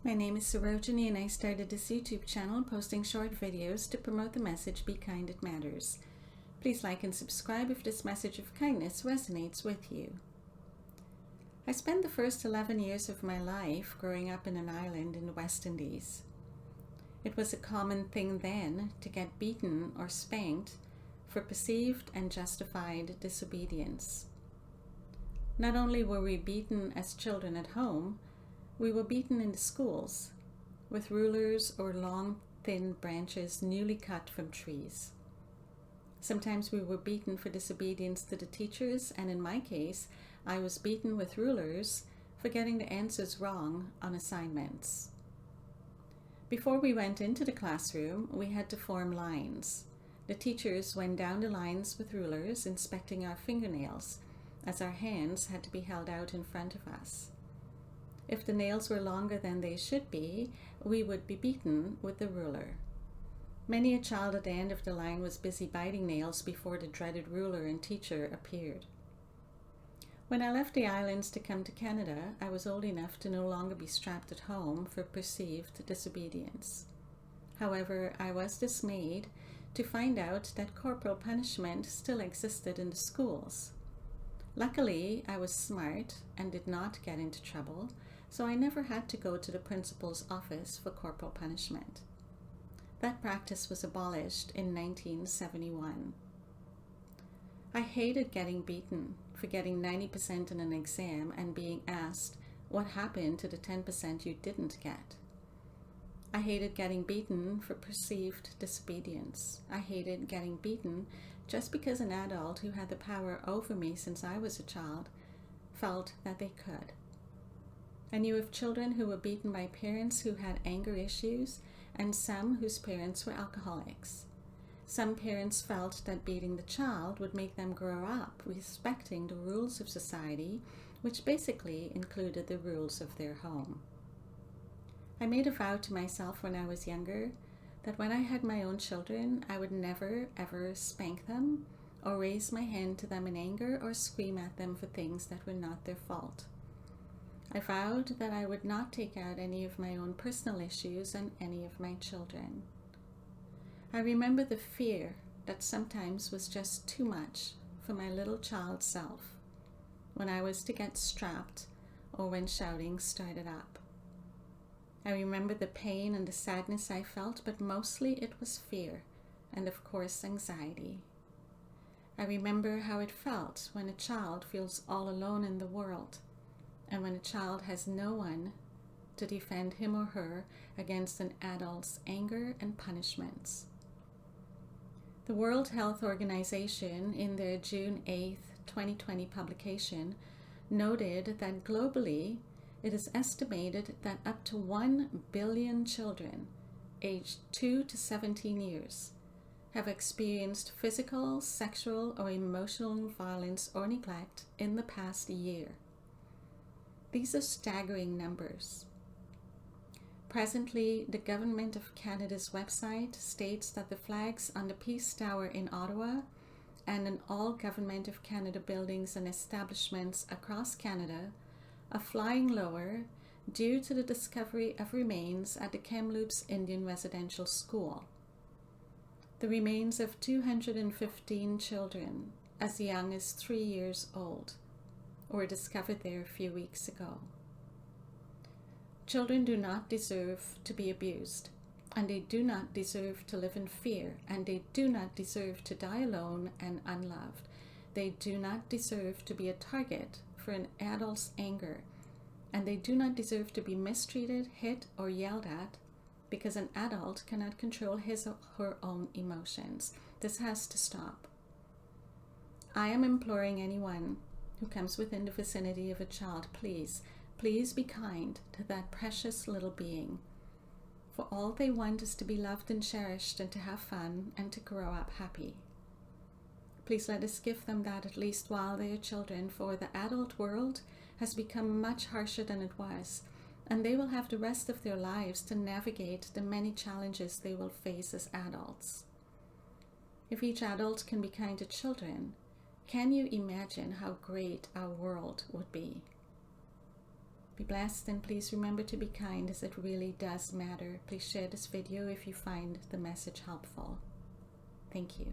My name is Sarojini and I started this YouTube channel posting short videos to promote the message Be Kind, It Matters. Please like and subscribe if this message of kindness resonates with you. I spent the first 11 years of my life growing up in an island in the West Indies. It was a common thing then to get beaten or spanked for perceived and justified disobedience. Not only were we beaten as children at home, we were beaten in the schools with rulers or long, thin branches newly cut from trees. Sometimes we were beaten for disobedience to the teachers, and in my case, I was beaten with rulers for getting the answers wrong on assignments. Before we went into the classroom, we had to form lines. The teachers went down the lines with rulers, inspecting our fingernails, as our hands had to be held out in front of us. If the nails were longer than they should be, we would be beaten with the ruler. Many a child at the end of the line was busy biting nails before the dreaded ruler and teacher appeared. When I left the islands to come to Canada, I was old enough to no longer be strapped at home for perceived disobedience. However, I was dismayed to find out that corporal punishment still existed in the schools. Luckily, I was smart and did not get into trouble, so I never had to go to the principal's office for corporal punishment. That practice was abolished in 1971. I hated getting beaten for getting 90% in an exam and being asked what happened to the 10% you didn't get. I hated getting beaten for perceived disobedience. I hated getting beaten just because an adult who had the power over me since I was a child felt that they could. I knew of children who were beaten by parents who had anger issues and some whose parents were alcoholics. Some parents felt that beating the child would make them grow up respecting the rules of society, which basically included the rules of their home. I made a vow to myself when I was younger that when I had my own children, I would never ever spank them or raise my hand to them in anger or scream at them for things that were not their fault. I vowed that I would not take out any of my own personal issues on any of my children. I remember the fear that sometimes was just too much for my little child self when I was to get strapped or when shouting started up. I remember the pain and the sadness I felt, but mostly it was fear and, of course, anxiety. I remember how it felt when a child feels all alone in the world and when a child has no one to defend him or her against an adult's anger and punishments. The World Health Organization, in their June 8, 2020 publication, noted that globally, it is estimated that up to 1 billion children aged 2 to 17 years have experienced physical, sexual, or emotional violence or neglect in the past year. These are staggering numbers. Presently, the Government of Canada's website states that the flags on the Peace Tower in Ottawa and in all Government of Canada buildings and establishments across Canada are flying lower due to the discovery of remains at the Kamloops Indian Residential School. The remains of 215 children as young as 3 years old were discovered there a few weeks ago. Children do not deserve to be abused, and they do not deserve to live in fear, and they do not deserve to die alone and unloved. They do not deserve to be a target for an adult's anger, and they do not deserve to be mistreated, hit, or yelled at because an adult cannot control his or her own emotions. This has to stop. I am imploring anyone who comes within the vicinity of a child, please be kind to that precious little being. For all they want is to be loved and cherished and to have fun and to grow up happy. Please let us give them that at least while they are children, for the adult world has become much harsher than it was, and they will have the rest of their lives to navigate the many challenges they will face as adults. If each adult can be kind to children, can you imagine how great our world would be? Be blessed, and please remember to be kind, as it really does matter. Please share this video if you find the message helpful. Thank you.